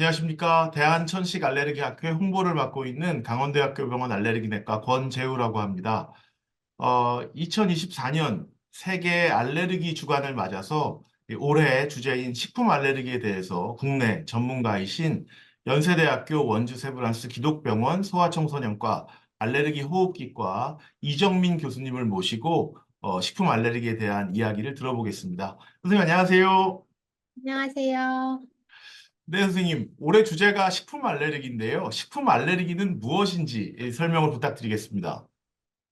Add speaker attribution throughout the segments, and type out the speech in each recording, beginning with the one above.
Speaker 1: 안녕하십니까. 대한천식 알레르기학회 홍보를 맡고 있는 강원대학교 병원 알레르기내과 권재우라고 합니다. 2024년 세계 알레르기 주간을 맞아서 올해 주제인 식품 알레르기에 대해서 국내 전문가이신 연세대학교 원주 세브란스 기독병원 소아청소년과 알레르기 호흡기과 이정민 교수님을 모시고 식품 알레르기에 대한 이야기를 들어보겠습니다. 선생님 안녕하세요.
Speaker 2: 안녕하세요.
Speaker 1: 네, 선생님. 올해 주제가 식품 알레르기인데요. 식품 알레르기는 무엇인지 설명을 부탁드리겠습니다.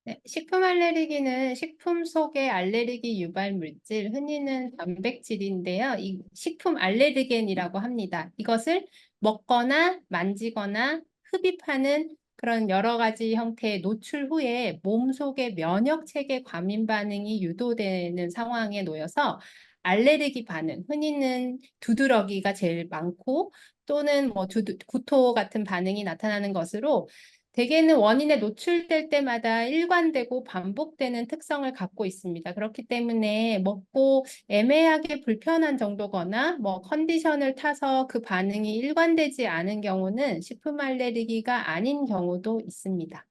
Speaker 2: 네, 식품 알레르기는 식품 속의 알레르기 유발 물질, 흔히는 단백질인데요. 이 식품 알레르겐이라고 합니다. 이것을 먹거나 만지거나 흡입하는 그런 여러 가지 형태의 노출 후에 몸속의 면역 체계 과민 반응이 유도되는 상황에 놓여서 알레르기 반응, 흔히는 두드러기가 제일 많고 또는 뭐 구토 같은 반응이 나타나는 것으로 대개는 원인에 노출될 때마다 일관되고 반복되는 특성을 갖고 있습니다. 그렇기 때문에 먹고 애매하게 불편한 정도거나 뭐 컨디션을 타서 그 반응이 일관되지 않은 경우는 식품 알레르기가 아닌 경우도 있습니다.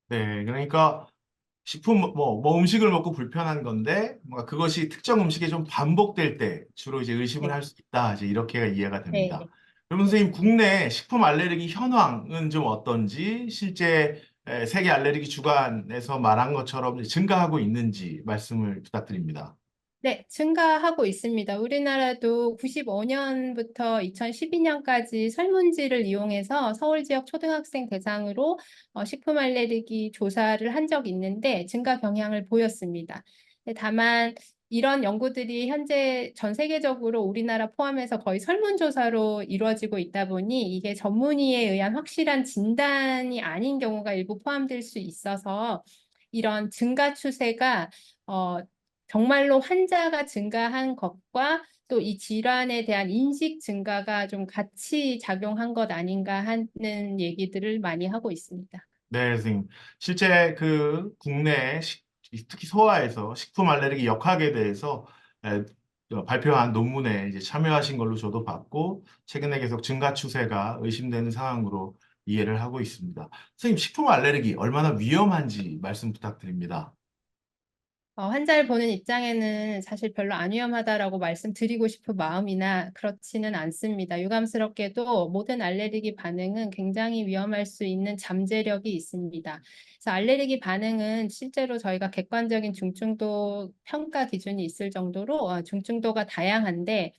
Speaker 1: 네, 그러니까 식품 뭐 음식을 먹고 불편한 건데 뭔가 그것이 특정 음식에 좀 반복될 때 주로 이제 의심을
Speaker 2: 네.
Speaker 1: 할 수 있다. 이제 이렇게가 이해가
Speaker 2: 네,
Speaker 1: 됩니다.
Speaker 2: 네.
Speaker 1: 그럼
Speaker 2: 네.
Speaker 1: 선생님 국내 식품 알레르기 현황은 좀 어떤지 실제 세계 알레르기 주간에서 말한 것처럼 증가하고 있는지 말씀을 부탁드립니다.
Speaker 2: 네, 증가하고 있습니다. 우리나라도 95년부터 2012년까지 설문지를 이용해서 서울 지역 초등학생 대상으로 식품 알레르기 조사를 한 적이 있는데 증가 경향을 보였습니다. 다만 이런 연구들이 현재 전 세계적으로 우리나라 포함해서 거의 설문조사로 이루어지고 있다 보니 이게 전문의에 의한 확실한 진단이 아닌 경우가 일부 포함될 수 있어서 이런 증가 추세가 어, 정말로 환자가 증가한 것과 또 이 질환에 대한 인식 증가가 좀 같이 작용한 것 아닌가 하는 얘기들을 많이 하고 있습니다.
Speaker 1: 네, 선생님. 실제 그 국내 특히 소아에서 식품 알레르기 역학에 대해서 에, 발표한 논문에 이제 참여하신 걸로 저도 봤고, 최근에 계속 증가 추세가 의심되는 상황으로 이해를 하고 있습니다. 선생님, 식품 알레르기 얼마나 위험한지 말씀 부탁드립니다.
Speaker 2: 환자를 보는 입장에는 사실 별로 안 위험하다라고 말씀드리고 싶은 마음이나 그렇지는 않습니다. 유감스럽게도 모든 알레르기 반응은 굉장히 위험할 수 있는 잠재력이 있습니다. 그래서 알레르기 반응은 실제로 저희가 객관적인 중증도 평가 기준이 있을 정도로 중증도가 다양한데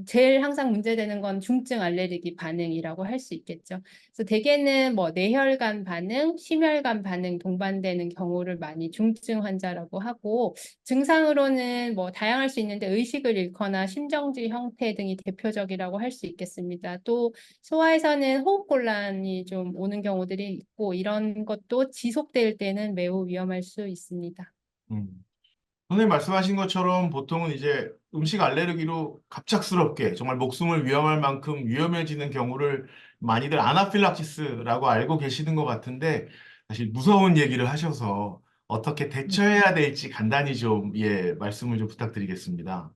Speaker 2: 제일 항상 문제되는 건 중증 알레르기 반응이라고 할 수 있겠죠. 그래서 대개는 뭐 뇌혈관 반응, 심혈관 반응 동반되는 경우를 많이 중증 환자라고 하고 증상으로는 뭐 다양할 수 있는데 의식을 잃거나 심정지 형태 등이 대표적이라고 할 수 있겠습니다. 또 소아에서는 호흡곤란이 좀 오는 경우들이 있고 이런 것도 지속될 때는 매우 위험할 수 있습니다.
Speaker 1: 음. 선생님 말씀하신 것처럼 보통은 이제 음식 알레르기로 갑작스럽게 정말 목숨을 위험할 만큼 위험해지는 경우를 많이들 아나필락시스라고 알고 계시는 것 같은데 사실 무서운 얘기를 하셔서 어떻게 대처해야 될지 간단히 좀, 말씀을 좀 부탁드리겠습니다.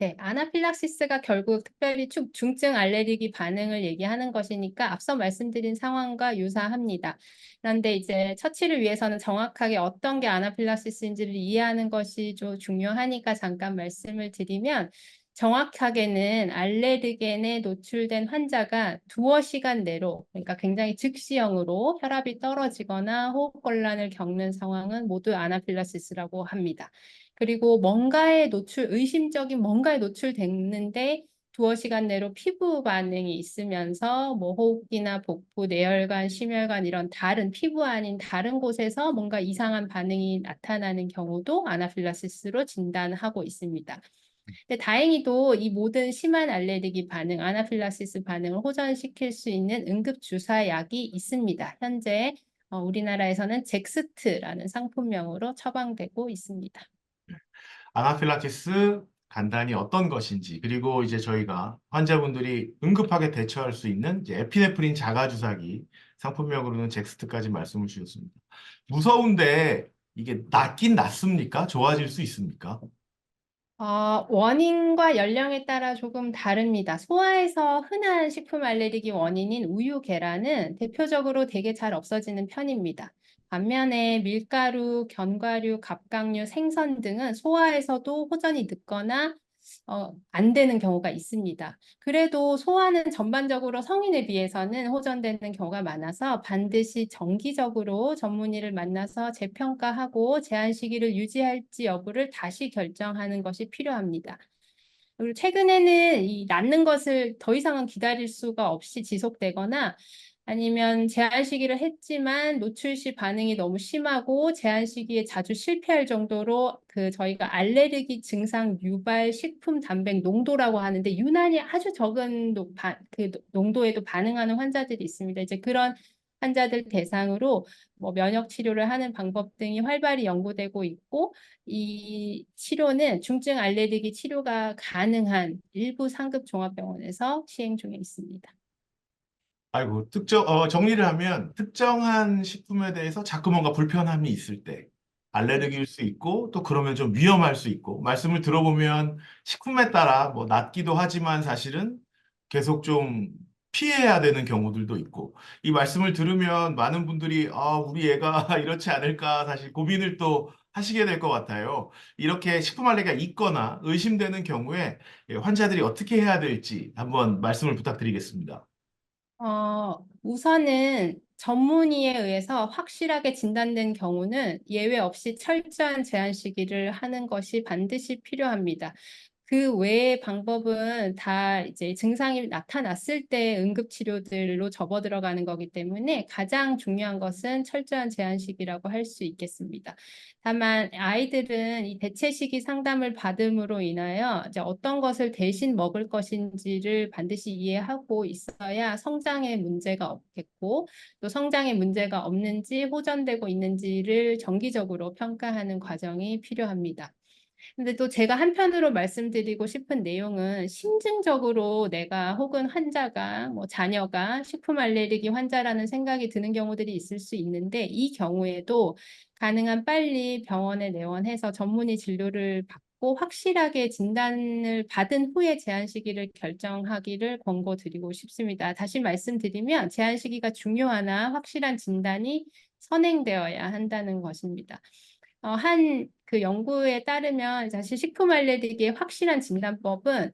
Speaker 2: 네, 아나필락시스가 결국 특별히 중증 알레르기 반응을 얘기하는 것이니까 앞서 말씀드린 상황과 유사합니다. 그런데 이제 처치를 위해서는 정확하게 어떤 게 아나필락시스인지를 이해하는 것이 좀 중요하니까 잠깐 말씀을 드리면 정확하게는 알레르겐에 노출된 환자가 두어 시간 내로 그러니까 굉장히 즉시형으로 혈압이 떨어지거나 호흡곤란을 겪는 상황은 모두 아나필락시스라고 합니다. 그리고 의심적인 뭔가에 노출됐는데 두어 시간 내로 피부 반응이 있으면서 뭐 호흡기나 복부, 내혈관, 심혈관 이런 다른 피부 아닌 다른 곳에서 뭔가 이상한 반응이 나타나는 경우도 아나필라시스로 진단하고 있습니다. 근데 다행히도 이 모든 심한 알레르기 반응, 아나필라시스 반응을 호전시킬 수 있는 응급 주사약이 있습니다. 현재 우리나라에서는 젝스트라는 상품명으로 처방되고 있습니다.
Speaker 1: 아나필락시스 간단히 어떤 것인지, 그리고 이제 저희가 환자분들이 응급하게 대처할 수 있는 이제 에피네프린 자가주사기, 상품명으로는 젝스트까지 말씀을 주셨습니다. 무서운데 이게 낫긴 낫습니까? 좋아질 수 있습니까?
Speaker 2: 원인과 연령에 따라 조금 다릅니다. 소아에서 흔한 식품 알레르기 원인인 우유, 계란은 대표적으로 되게 잘 없어지는 편입니다. 반면에 밀가루, 견과류, 갑각류, 생선 등은 소아에서도 호전이 늦거나 안 되는 경우가 있습니다. 그래도 소아는 전반적으로 성인에 비해서는 호전되는 경우가 많아서 반드시 정기적으로 전문의를 만나서 재평가하고 제한 시기를 유지할지 여부를 다시 결정하는 것이 필요합니다. 그리고 최근에는 이 낫는 것을 더 이상은 기다릴 수가 없이 지속되거나 아니면 제한 시기를 했지만 노출 시 반응이 너무 심하고 제한 시기에 자주 실패할 정도로 저희가 알레르기 증상 유발 식품 단백 농도라고 하는데 유난히 아주 적은 농도에도 반응하는 환자들이 있습니다. 이제 그런 환자들 대상으로 뭐 면역 치료를 하는 방법 등이 활발히 연구되고 있고 이 치료는 중증 알레르기 치료가 가능한 일부 상급 종합병원에서 시행 중에 있습니다.
Speaker 1: 아이고, 정리를 하면 특정한 식품에 대해서 자꾸 뭔가 불편함이 있을 때 알레르기일 수 있고 또 그러면 좀 위험할 수 있고 말씀을 들어보면 식품에 따라 뭐 낫기도 하지만 사실은 계속 좀 피해야 되는 경우들도 있고 이 말씀을 들으면 많은 분들이 우리 애가 이렇지 않을까 사실 고민을 또 하시게 될 것 같아요. 이렇게 식품 알레르기가 있거나 의심되는 경우에 환자들이 어떻게 해야 될지 한번 말씀을 부탁드리겠습니다.
Speaker 2: 우선은 전문의에 의해서 확실하게 진단된 경우는 예외 없이 철저한 제한 시기를 하는 것이 반드시 필요합니다. 그 외의 방법은 다 이제 증상이 나타났을 때 응급치료들로 접어들어가는 거기 때문에 가장 중요한 것은 철저한 제한 시기라고 할 수 있겠습니다. 다만 아이들은 이 대체 시기 상담을 받음으로 인하여 이제 어떤 것을 대신 먹을 것인지를 반드시 이해하고 있어야 성장에 문제가 없겠고 또 성장에 문제가 없는지 호전되고 있는지를 정기적으로 평가하는 과정이 필요합니다. 근데 또 제가 한편으로 말씀드리고 싶은 내용은 심증적으로 내가 혹은 환자가 뭐 자녀가 식품 알레르기 환자라는 생각이 드는 경우들이 있을 수 있는데 이 경우에도 가능한 빨리 병원에 내원해서 전문의 진료를 받고 확실하게 진단을 받은 후에 제한 시기를 결정하기를 권고드리고 싶습니다. 다시 말씀드리면 제한 시기가 중요하나 확실한 진단이 선행되어야 한다는 것입니다. 한 연구에 따르면 사실 식품 알레르기의 확실한 진단법은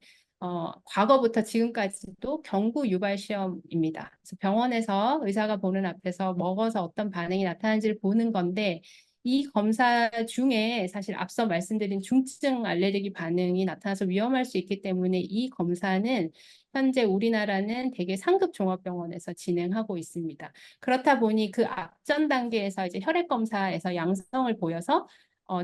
Speaker 2: 과거부터 지금까지도 경구 유발 시험입니다. 그래서 병원에서 의사가 보는 앞에서 먹어서 어떤 반응이 나타나는지를 보는 건데 이 검사 중에 사실 앞서 말씀드린 중증 알레르기 반응이 나타나서 위험할 수 있기 때문에 이 검사는 현재 우리나라는 대개 상급 종합병원에서 진행하고 있습니다. 그렇다 보니 그 앞전 단계에서 이제 혈액 검사에서 양성을 보여서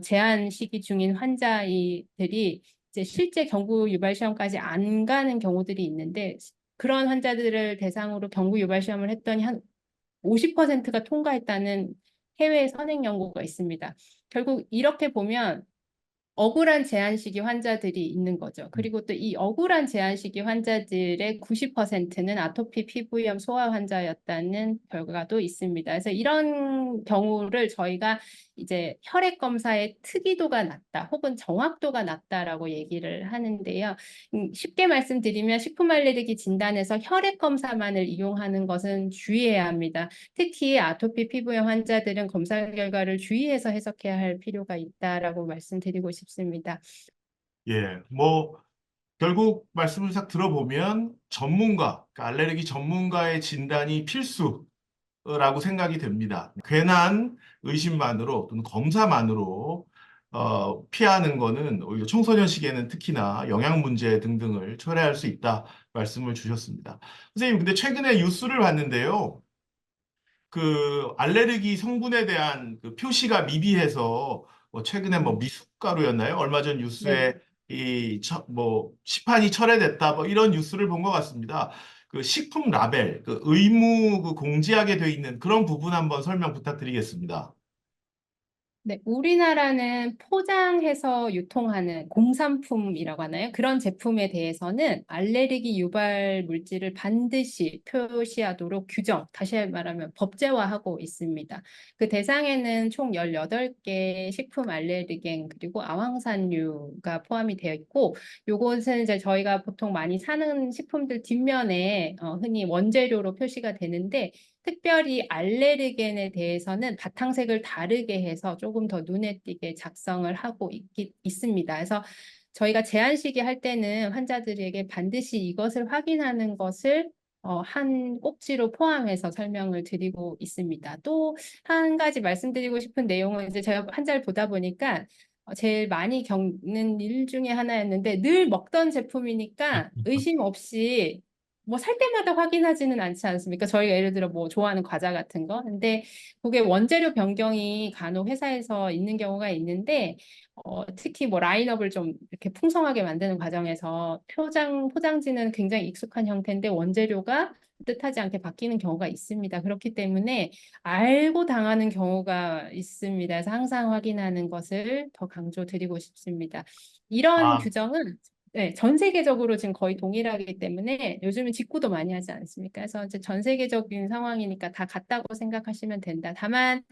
Speaker 2: 제한 시기 중인 환자들이 이제 실제 경구 유발 시험까지 안 가는 경우들이 있는데 그런 환자들을 대상으로 경구 유발 시험을 했더니 한 50%가 통과했다는 해외 선행 연구가 있습니다. 결국 이렇게 보면 억울한 제한시기 환자들이 있는 거죠. 그리고 또 이 억울한 제한시기 환자들의 90%는 아토피 피부염 소아 환자였다는 결과도 있습니다. 그래서 이런 경우를 저희가 이제 혈액 검사의 특이도가 낮다 혹은 정확도가 낮다라고 얘기를 하는데요. 쉽게 말씀드리면 식품 알레르기 진단에서 혈액 검사만을 이용하는 것은 주의해야 합니다. 특히 아토피 피부염 환자들은 검사 결과를 주의해서 해석해야 할 필요가 있다라고 말씀드리고 싶습니다.
Speaker 1: 예, 뭐 결국 말씀을 싹 들어보면 그러니까 알레르기 전문가의 진단이 필수라고 생각이 됩니다. 괜한 의심만으로 또는 검사만으로 피하는 거는 오히려 청소년 시기에는 특히나 영양 문제 등등을 초래할 수 있다 말씀을 주셨습니다. 선생님, 근데 최근에 뉴스를 봤는데요. 그 알레르기 성분에 대한 그 표시가 미비해서 뭐 최근에 뭐 미숫가루였나요? 얼마 전
Speaker 2: 네.
Speaker 1: 뉴스에 뭐 시판이 철회됐다 뭐 이런 뉴스를 본 것 같습니다. 그 식품 라벨 그 의무 그 공지하게 돼 있는 그런 부분 한번 설명 부탁드리겠습니다.
Speaker 2: 네, 우리나라는 포장해서 유통하는 공산품이라고 하나요? 그런 제품에 대해서는 알레르기 유발 물질을 반드시 표시하도록 규정, 다시 말하면 법제화하고 있습니다. 그 대상에는 총 18개 식품 알레르겐 그리고 아황산유가 포함이 되어 있고, 요것은 이제 저희가 보통 많이 사는 식품들 뒷면에 흔히 원재료로 표시가 되는데, 특별히 알레르겐에 대해서는 바탕색을 다르게 해서 조금 더 눈에 띄게 작성을 하고 있습니다. 그래서 저희가 제한시기 할 때는 환자들에게 반드시 이것을 확인하는 것을 한 꼭지로 포함해서 설명을 드리고 있습니다. 또 한 가지 말씀드리고 싶은 내용은 이제 제가 환자를 보다 보니까 제일 많이 겪는 일 중에 하나였는데 늘 먹던 제품이니까 의심 없이 뭐 살 때마다 확인하지는 않지 않습니까? 저희가 예를 들어 뭐 좋아하는 과자 같은 거. 근데 그게 원재료 변경이 간혹 회사에서 있는 경우가 있는데 특히 뭐 라인업을 좀 이렇게 풍성하게 만드는 과정에서 포장지는 굉장히 익숙한 형태인데 원재료가 뜻하지 않게 바뀌는 경우가 있습니다. 그렇기 때문에 알고 당하는 경우가 있습니다. 그래서 항상 확인하는 것을 더 강조드리고 싶습니다. 이런
Speaker 1: 아,
Speaker 2: 규정은 네, 전 세계적으로 지금 거의 동일하기 때문에 요즘은 직구도 많이 하지 않습니까? 그래서 이제 전 세계적인 상황이니까 다 같다고 생각하시면 된다. 다만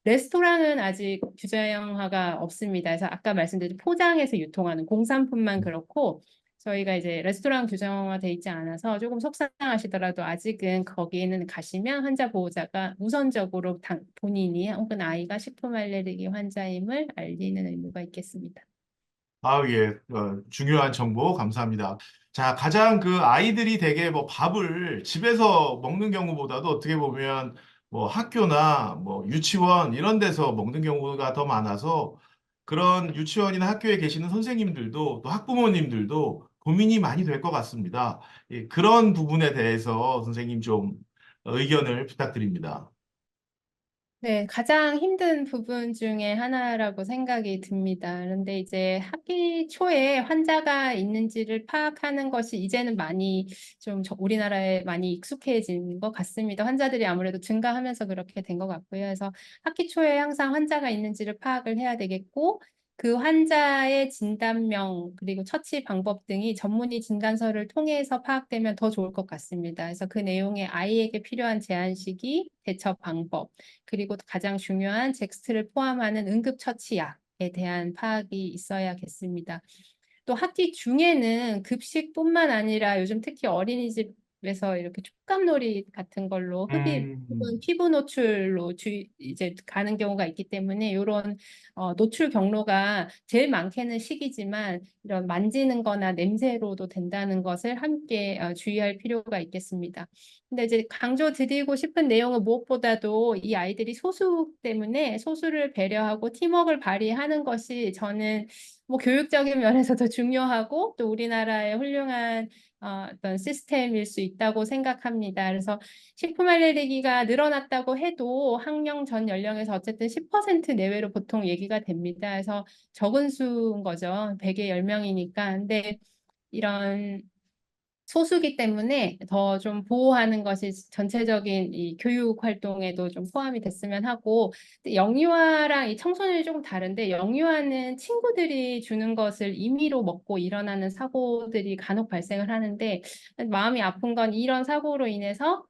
Speaker 2: 레스토랑은 아직 규정화가 없습니다. 그래서 아까 말씀드린 포장해서 유통하는 공산품만 그렇고 저희가 이제 레스토랑 규정화돼 있지 않아서 조금 속상하시더라도 아직은 거기에는 가시면 환자 보호자가 우선적으로 본인이 혹은 아이가 식품 알레르기 환자임을 알리는 의무가 있겠습니다.
Speaker 1: 예, 중요한 정보 감사합니다. 자, 가장 그 아이들이 되게 뭐 밥을 집에서 먹는 경우보다도 어떻게 보면 뭐 학교나 뭐 유치원 이런 데서 먹는 경우가 더 많아서 그런 유치원이나 학교에 계시는 선생님들도 또 학부모님들도 고민이 많이 될 것 같습니다. 예, 그런 부분에 대해서 선생님 좀 의견을 부탁드립니다.
Speaker 2: 네, 가장 힘든 부분 중에 하나라고 생각이 듭니다. 그런데 이제 학기 초에 환자가 있는지를 파악하는 것이 이제는 많이 좀 우리나라에 많이 익숙해진 것 같습니다. 환자들이 아무래도 증가하면서 그렇게 된 것 같고요. 그래서 학기 초에 항상 환자가 있는지를 파악을 해야 되겠고, 그 환자의 진단명 그리고 처치 방법 등이 전문의 진단서를 통해서 파악되면 더 좋을 것 같습니다. 그래서 그 내용에 아이에게 필요한 제한 시기, 대처 방법, 그리고 가장 중요한 잭스트를 포함하는 응급처치약에 대한 파악이 있어야겠습니다. 또 학기 중에는 급식뿐만 아니라 요즘 특히 어린이집에서 이렇게 촉감놀이 같은 걸로 흡입 혹은
Speaker 1: 음,
Speaker 2: 피부 노출로 이제 가는 경우가 있기 때문에 이런 노출 경로가 제일 많게는 식이지만 이런 만지는 거나 냄새로도 된다는 것을 함께 주의할 필요가 있겠습니다. 근데 이제 강조드리고 싶은 내용은 무엇보다도 이 아이들이 소수 때문에 소수를 배려하고 팀워크를 발휘하는 것이 저는 뭐 교육적인 면에서도 중요하고 또 우리나라의 훌륭한 어떤 시스템일 수 있다고 생각합니다. 그래서 식품 알레르기가 늘어났다고 해도 학령 전 연령에서 어쨌든 10% 내외로 보통 얘기가 됩니다. 그래서 적은 수인 거죠. 100에 10명이니까. 근데 이런 소수기 때문에 더 좀 보호하는 것이 전체적인 이 교육 활동에도 좀 포함이 됐으면 하고 영유아랑 이 청소년이 조금 다른데 영유아는 친구들이 주는 것을 임의로 먹고 일어나는 사고들이 간혹 발생을 하는데 마음이 아픈 건 이런 사고로 인해서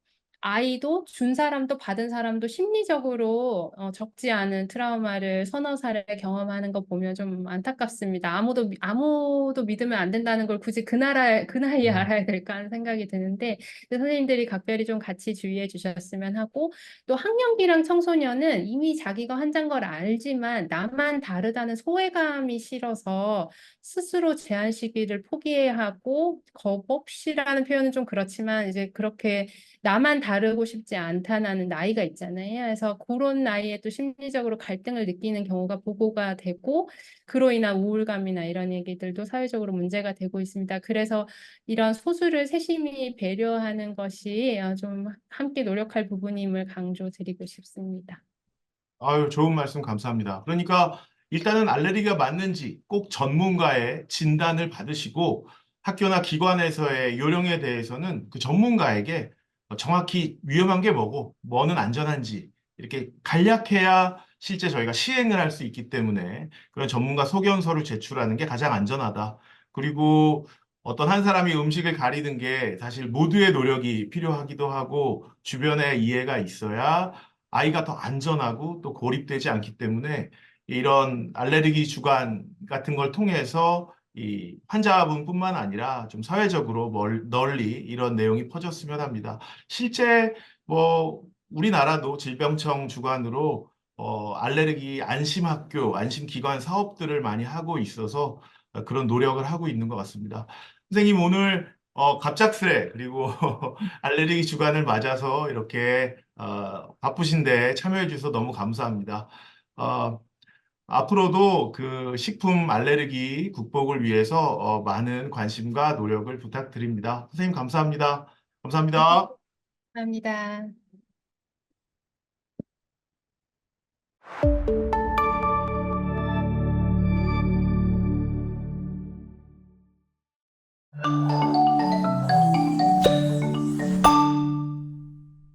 Speaker 2: 아이도 준 사람도 받은 사람도 심리적으로 적지 않은 트라우마를 서너 살에 경험하는 거 보면 좀 안타깝습니다. 아무도 믿으면 안 된다는 걸 굳이 그 나이에 알아야 될까 하는 생각이 드는데 선생님들이 각별히 좀 같이 주의해 주셨으면 하고 또 학령기랑 청소년은 이미 자기가 환자인 걸 알지만 나만 다르다는 소외감이 싫어서 스스로 제한 시기를 포기해야 하고 겁 없이라는 표현은 좀 그렇지만 이제 그렇게 나만 다르고 싶지 않다는 나이가 있잖아요. 그래서 그런 나이에 또 심리적으로 갈등을 느끼는 경우가 보고가 되고 그로 인한 우울감이나 이런 얘기들도 사회적으로 문제가 되고 있습니다. 그래서 이런 소수를 세심히 배려하는 것이 좀 함께 노력할 부분임을 강조드리고 싶습니다.
Speaker 1: 아유, 좋은 말씀 감사합니다. 그러니까 일단은 알레르기가 맞는지 꼭 전문가의 진단을 받으시고 학교나 기관에서의 요령에 대해서는 그 전문가에게 정확히 위험한 게 뭐고 뭐는 안전한지 이렇게 간략해야 실제 저희가 시행을 할 수 있기 때문에 그런 전문가 소견서를 제출하는 게 가장 안전하다. 그리고 어떤 한 사람이 음식을 가리는 게 사실 모두의 노력이 필요하기도 하고 주변에 이해가 있어야 아이가 더 안전하고 또 고립되지 않기 때문에 이런 알레르기 주간 같은 걸 통해서 이 환자분뿐만 아니라 좀 사회적으로 널리 이런 내용이 퍼졌으면 합니다. 실제 뭐 우리나라도 질병청 주관으로 알레르기 안심학교, 안심기관 사업들을 많이 하고 있어서 그런 노력을 하고 있는 것 같습니다. 선생님 오늘 갑작스레 그리고 알레르기 주간을 맞아서 이렇게 바쁘신데 참여해 주셔서 너무 감사합니다. 어, 앞으로도 그 식품 알레르기 극복을 위해서 많은 관심과 노력을 부탁드립니다. 선생님 감사합니다. 감사합니다.
Speaker 2: 감사합니다.